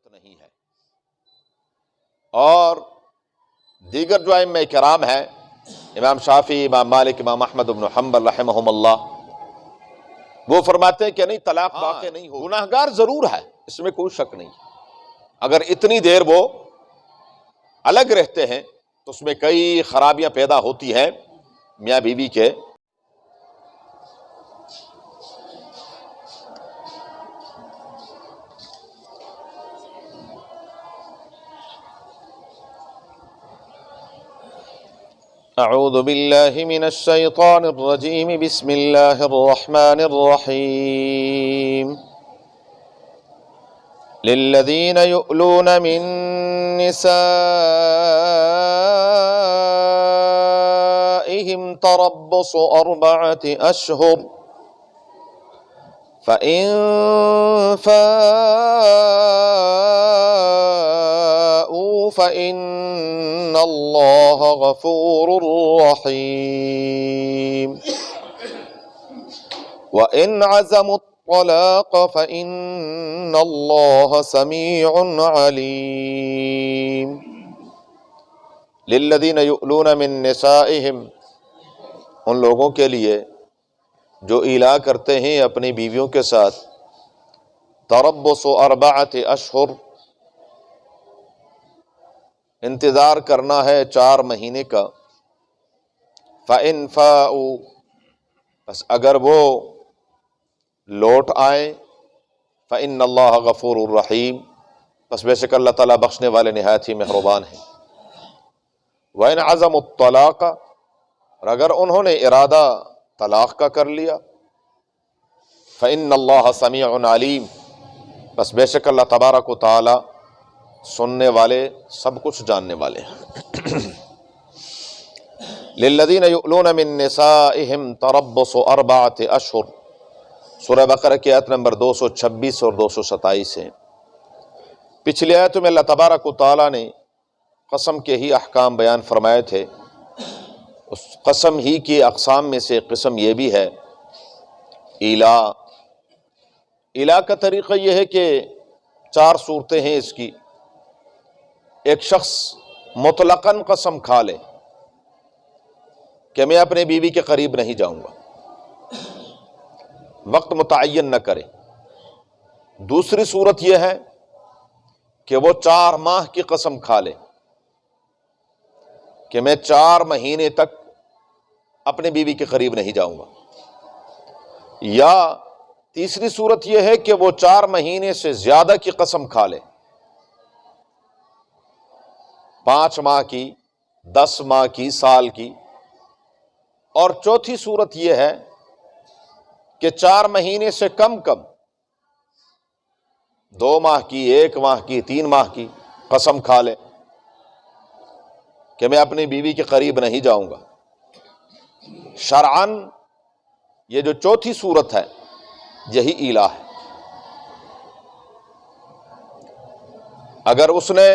ضرورت نہیں ہے۔ اور دیگر جو ائمہ کرام ہیں، امام شافعی، امام مالک، امام احمد بن حنبل رحمہم اللہ، وہ فرماتے ہیں کہ نہیں، طلاق واقع نہیں ہو، گناہگار ضرور ہے، اس میں کوئی شک نہیں۔ اگر اتنی دیر وہ الگ رہتے ہیں تو اس میں کئی خرابیاں پیدا ہوتی ہیں میاں بیوی کے۔ اعوذ باللہ من الشیطان الرجیم، بسم اللہ الرحمن الرحیم۔ للذین یؤلون من نسائہم تربص 4 اشہر فإن فاءوا فإن اللہ غفور رحیم وإن عزموا الطلاق فإن اللہ سمیع علیم۔ للذین یؤلون من نسائہم، ان لوگوں کے لیے جو ایلا کرتے ہیں اپنی بیویوں کے ساتھ، تربص 4 اشہر، انتظار کرنا ہے 4 مہینے کا، فإن فاءوا، بس اگر وہ لوٹ آئیں، فإن اللہ غفور الرحیم، بس بے شک اللہ تعالیٰ بخشنے والے نہایت ہی مہربان ہیں۔ وإن عزموا الطلاق، اور اگر انہوں نے ارادہ طلاق کا کر لیا، فإن اللہ سمیع علیم، بس بے شک اللہ تبارک و تعالی سننے والے، سب کچھ جاننے والے ہیں۔ للذین یؤلون من نسائہم تربص 4 اشہر، سورہ بقرہ کی آیت نمبر 226 اور 227 ہیں۔ پچھلی آیتوں میں اللہ تبارک و تعالی نے قسم کے ہی احکام بیان فرمائے تھے۔ اس قسم ہی کی اقسام میں سے قسم یہ بھی ہے ایلا۔ ایلا کا طریقہ یہ ہے کہ 4 صورتیں ہیں اس کی۔ ایک شخص مطلقاً قسم کھا لے کہ میں اپنے بیوی کے قریب نہیں جاؤں گا، وقت متعین نہ کرے۔ دوسری صورت یہ ہے کہ وہ 4 ماہ کی قسم کھا لے کہ میں 4 مہینے تک اپنے بیوی کے قریب نہیں جاؤں گا۔ یا تیسری صورت یہ ہے کہ وہ 4 مہینے سے زیادہ کی قسم کھا لے، 5 ماہ کی، 10 ماہ کی، سال کی۔ اور چوتھی صورت یہ ہے کہ 4 مہینے سے کم 2 ماہ کی، 1 ماہ کی، 3 ماہ کی قسم کھا لے کہ میں اپنی بیوی کے قریب نہیں جاؤں گا۔ شرعاً یہ جو چوتھی صورت ہے یہی ایلا ہے۔ اگر اس نے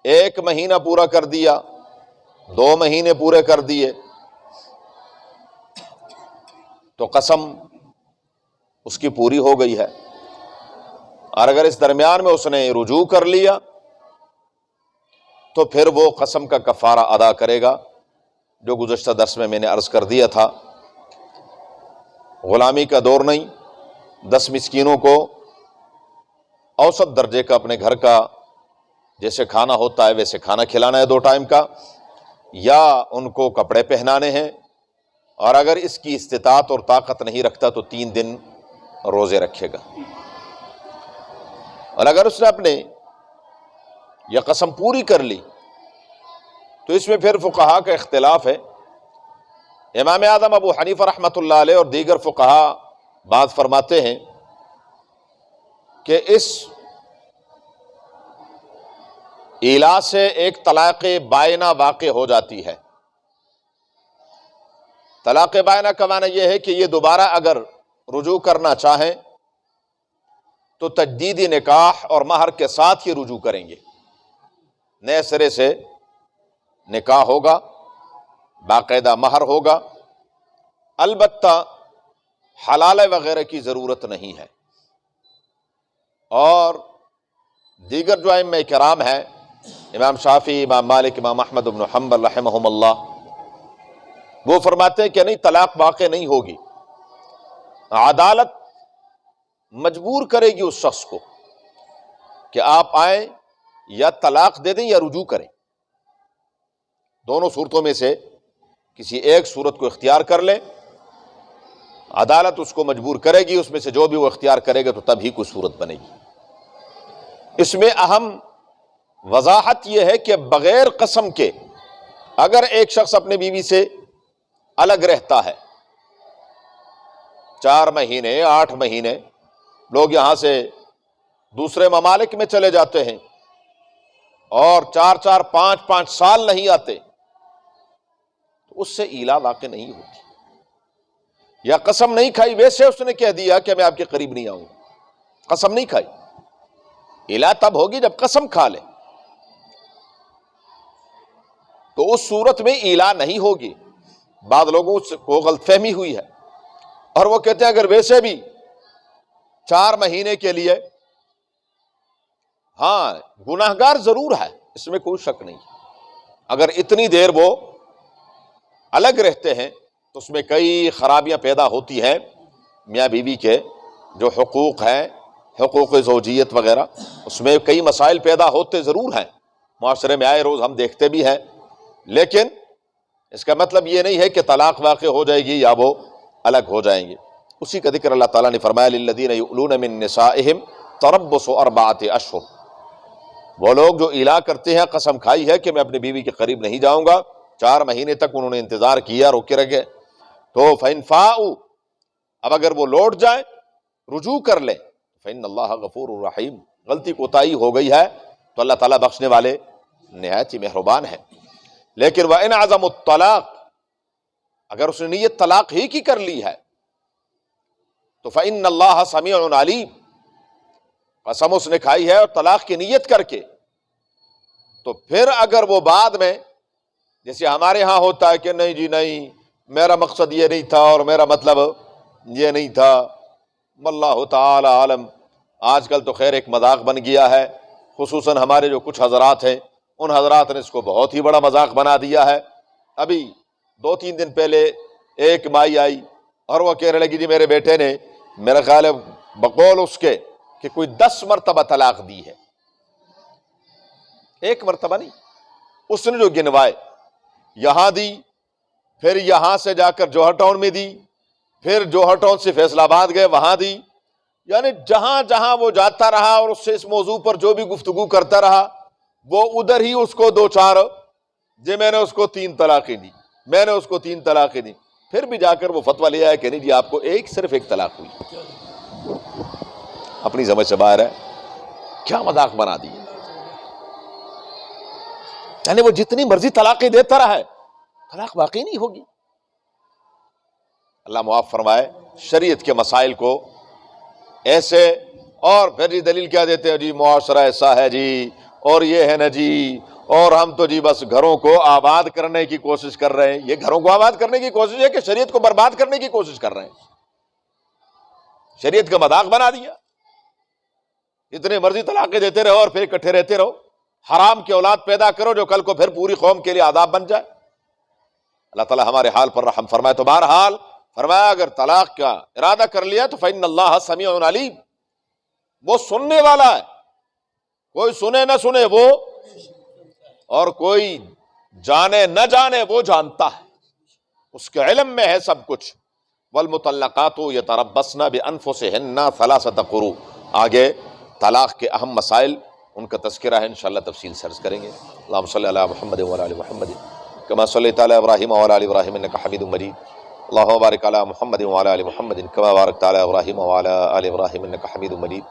1 مہینہ پورا کر دیا، 2 مہینے پورے کر دیے، تو قسم اس کی پوری ہو گئی ہے۔ اور اگر اس درمیان میں اس نے رجوع کر لیا تو پھر وہ قسم کا کفارہ ادا کرے گا، جو گزشتہ درس میں نے عرض کر دیا تھا۔ غلامی کا دور نہیں، 10 مسکینوں کو اوسط درجے کا اپنے گھر کا جیسے کھانا ہوتا ہے ویسے کھانا کھلانا ہے 2 ٹائم کا، یا ان کو کپڑے پہنانے ہیں، اور اگر اس کی استطاعت اور طاقت نہیں رکھتا تو 3 دن روزے رکھے گا۔ اور اگر اس نے اپنے یہ قسم پوری کر لی تو اس میں پھر فقہا کا اختلاف ہے۔ امام اعظم ابو حنیفہ رحمۃ اللہ علیہ اور دیگر فقہا بات فرماتے ہیں کہ اس ایلا سے ایک طلاق بائنہ واقع ہو جاتی ہے۔ طلاق بائنہ کا معنی یہ ہے کہ یہ دوبارہ اگر رجوع کرنا چاہیں تو تجدید نکاح اور مہر کے ساتھ ہی رجوع کریں گے، نئے سرے سے نکاح ہوگا، باقاعدہ مہر ہوگا، البتہ حلالہ وغیرہ کی ضرورت نہیں ہے۔ اور دیگر جو ائمہ کرام ہیں، امام شافعی، امام مالک، امام احمد بن حنبل رحمہم اللہ، وہ فرماتے ہیں کہ نہیں، طلاق واقع نہیں ہوگی، عدالت مجبور کرے گی اس شخص کو کہ آپ آئیں یا طلاق دے دیں یا رجوع کریں، دونوں صورتوں میں سے کسی ایک صورت کو اختیار کر لیں، عدالت اس کو مجبور کرے گی، اس میں سے جو بھی وہ اختیار کرے گا تو تب ہی کوئی صورت بنے گی۔ اس میں اہم وضاحت یہ ہے کہ بغیر قسم کے اگر ایک شخص اپنے بیوی سے الگ رہتا ہے 4 مہینے 8 مہینے، لوگ یہاں سے دوسرے ممالک میں چلے جاتے ہیں اور 4 5 سال نہیں آتے، تو اس سے ایلا واقع نہیں ہوتی، یا قسم نہیں کھائی ویسے اس نے کہہ دیا کہ میں آپ کے قریب نہیں آؤں، قسم نہیں کھائی، ایلا تب ہوگی جب قسم کھا لے، تو اس صورت میں ایلا نہیں ہوگی۔ بعض لوگوں کو غلط فہمی ہوئی ہے اور وہ کہتے ہیں اگر ویسے بھی 4 مہینے کے لیے، ہاں گناہگار ضرور ہے، اس میں کوئی شک نہیں، اگر اتنی دیر وہ الگ رہتے ہیں تو اس میں کئی خرابیاں پیدا ہوتی ہیں، میاں بیوی کے جو حقوق ہیں، حقوق زوجیت وغیرہ، اس میں کئی مسائل پیدا ہوتے ضرور ہیں، معاشرے میں آئے روز ہم دیکھتے بھی ہیں، لیکن اس کا مطلب یہ نہیں ہے کہ طلاق واقع ہو جائے گی یا وہ الگ ہو جائیں گے۔ اسی کا ذکر اللہ تعالیٰ نے فرمایا للذین یؤلون من نسائہم تربص 4 اشہر، وہ لوگ جو ایلا کرتے ہیں، قسم کھائی ہے کہ میں اپنی بیوی کے قریب نہیں جاؤں گا، 4 مہینے تک انہوں نے انتظار کیا، روکے رکھے، تو فإن فاؤوا، اب اگر وہ لوٹ جائیں، رجوع کر لیں، فإن اللہ غفور رحیم، غلطی کوتاہی ہو گئی ہے تو اللہ تعالیٰ بخشنے والے نہایت ہی مہربان ہیں۔ لیکن وإن عزموا الطلاق، اگر اس نے نیت طلاق ہی کی کر لی ہے تو فإن اللہ سمیع علیم، قسم اس نے کھائی ہے اور طلاق کی نیت کر کے، تو پھر اگر وہ بعد میں، جیسے ہمارے ہاں ہوتا ہے کہ نہیں جی نہیں، میرا مقصد یہ نہیں تھا اور میرا مطلب یہ نہیں تھا، واللہ تعالی عالم، آج کل تو خیر ایک مذاق بن گیا ہے، خصوصاً ہمارے جو کچھ حضرات ہیں، ان حضرات نے اس کو بہت ہی بڑا مذاق بنا دیا ہے۔ ابھی 2-3 دن پہلے ایک مائی آئی اور وہ کہنے لگی جی میرے بیٹے نے، میرا خیال ہے بقول اس کے کہ کوئی 10 مرتبہ طلاق دی ہے، ایک مرتبہ نہیں، اس نے جو گنوائے، یہاں دی، پھر یہاں سے جا کر جوہر ٹاؤن میں دی، پھر جوہر ٹاؤن سے فیصل آباد گئے وہاں دی، یعنی جہاں جہاں وہ جاتا رہا اور اس سے اس موضوع پر جو بھی گفتگو کرتا رہا، وہ ادھر ہی اس کو 2-4 جی میں نے اس کو 3 طلاقیں دی، میں نے اس کو 3 طلاقیں دی، پھر بھی جا کر وہ فتویٰ لے آیا کہ نہیں جی آپ کو صرف ایک طلاق ہوئی، اپنی سمجھ سے باہر ہے، کیا مذاق بنا دی، یعنی وہ جتنی مرضی طلاقیں دیتا رہا ہے، طلاق واقعی نہیں ہوگی۔ اللہ معاف فرمائے، شریعت کے مسائل کو ایسے، اور پھر جی دلیل کیا دیتے ہیں، جی معاشرہ ایسا ہے جی، اور یہ ہے نا جی، اور ہم تو جی بس گھروں کو آباد کرنے کی کوشش کر رہے ہیں۔ یہ گھروں کو آباد کرنے کی کوشش ہے کہ شریعت کو برباد کرنے کی کوشش کر رہے ہیں؟ شریعت کا مذاق بنا دیا، اتنے مرضی طلاقیں دیتے رہو اور پھر اکٹھے رہتے رہو، حرام کی اولاد پیدا کرو جو کل کو پھر پوری قوم کے لیے عذاب بن جائے۔ اللہ تعالیٰ ہمارے حال پر رحم فرمائے۔ تو بہرحال فرمایا اگر طلاق کا ارادہ کر لیا تو فإن اللہ سمیع علیم، وہ سننے والا ہے، کوئی سنے نہ سنے وہ، اور کوئی جانے نہ جانے وہ جانتا ہے، اس کے علم میں ہے سب کچھ۔ والمطلقات یتربصن بانفسہن 3 قروء، آگے طلاق کے اہم مسائل ان کا تذکرہ ہے، انشاءاللہ تفصیل سے عرض کریں گے۔ اللہم صلی علی محمد وعلی آل محمد کما صلیت علی ابراہیم وعلی آل ابراہیم انک حمید مجید، اللہم بارک علی محمد وعلی آل محمد کما بارکت علی ابراہیم وعلی آل ابراہیم انک حمید مجید۔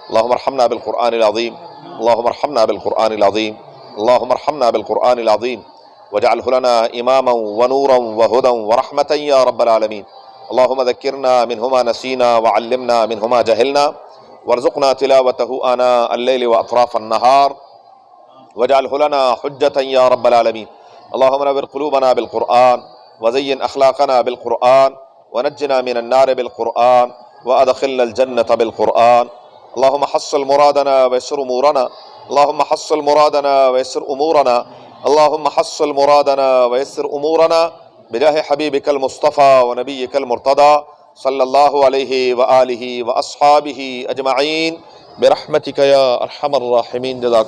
اللہم ارحمنا بالقرآن العظیم، اللہم ارحمنا بالقرآن العظیم، اللہم ارحمنا بالقرآن العظیم واجعلہ لنا اماما ونورا وہدا ورحمتا یا رب العالمین۔ اللہم ذکرنا منہ ما نسینا وعلمنا منہ ما جہلنا وارزقنا تلاوته آناء اللیل واطراف النہار واجعلہ لنا حجتا یا رب العالمین۔ اللہم نور قلوبنا بالقرآن وزین اخلاقنا بالقرآن ونجنا من النار بالقرآن وادخلنا الجنة بالقرآن اللهم حصل مرادنا ويسر امورنا اللهم حصل مرادنا ويسر امورنا اللهم حصل مرادنا ويسر امورنا بجاه حبيبك المصطفى ونبيك المرتضى صلی اللہ علیہ وآلہ واصحابہ اجمعین برحمتک یا ارحم الراحمین. جزاک